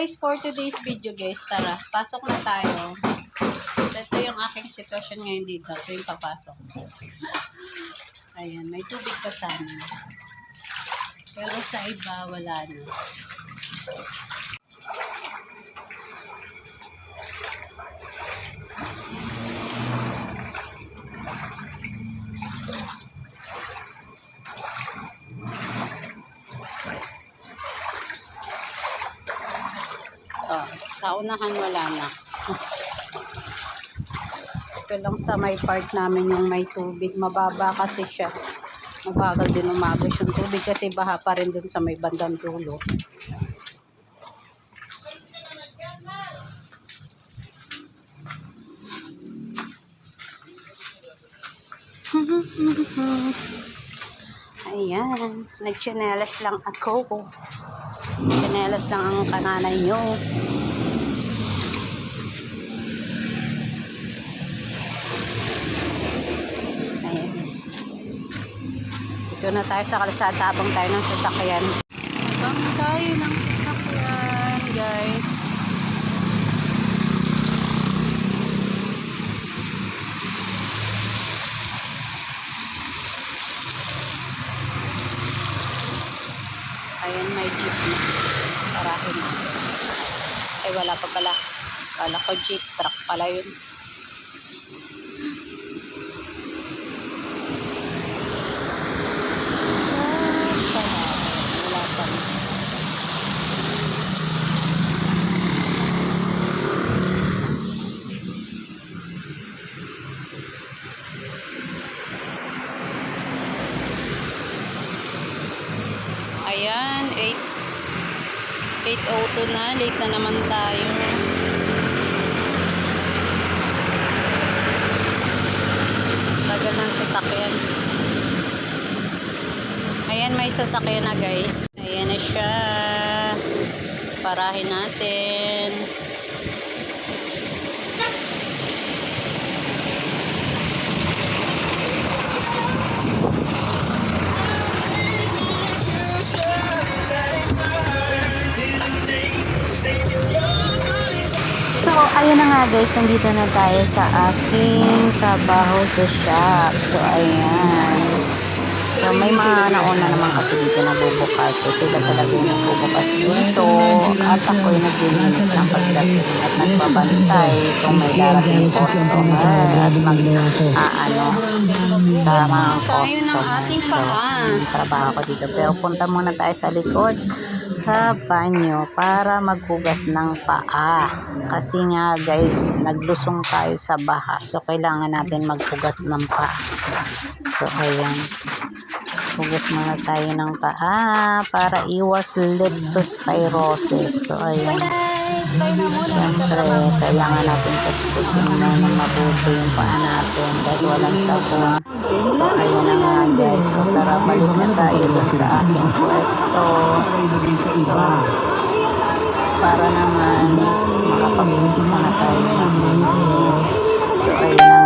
guys, for today's video guys, tara, pasok na tayo. So, ito yung aking sitwasyon ngayon dito. Ito yung papasok. Ayan, may tubig pa sana. Pero sa iba, wala na. Sa unahan wala na. Ito lang sa may part namin yung may tubig. Mababa kasi siya. Mabagal din umagos yung tubig kasi baha pa rin dun sa may bandang dulo. Ayan. Nagtsinelas lang ako. Tsinelas lang ang kananay nyo. Dito na tayo sa kalsada habang tayo ng sasakyan. Habang tayo ng sasakyan, guys. Ayan, may jeep na. Parahin. Ay, wala pa pala. Kala ko jeep, truck pala yun. Ayan, 8:02 na. Late na naman tayo. Tagal ng sasakyan. Ayan, may sasakyan na guys. Ayan na siya. Parahin natin. So, ayun na nga guys, nandito na tayo sa aking trabaho sa shop. So, ayan. So, may mga nauna naman kasi dito nabubukas. So, sila talaga yung nagbubukas dito. At ako'y naglilinis ng pagdating at nagbabantay kung may darating customer at sa mga customer. So, trabaho ko dito. Pero punta muna tayo sa likod sa banyo para maghugas ng paa. Kasi nga guys, naglusong tayo sa baha. So, kailangan natin maghugas ng paa. So, ayan. Hugas muna tayo ng paa para iwas leptospirosis. So, ayan. Siyempre, kailangan natin kuskusin na ng mabuti yung paa natin dahil walang sabon. So, ayan na nga guys. So, tara, balik na tayo dun sa aking pwesto. So, para naman makapag-umpisa na tayo maglinis. So, ayan na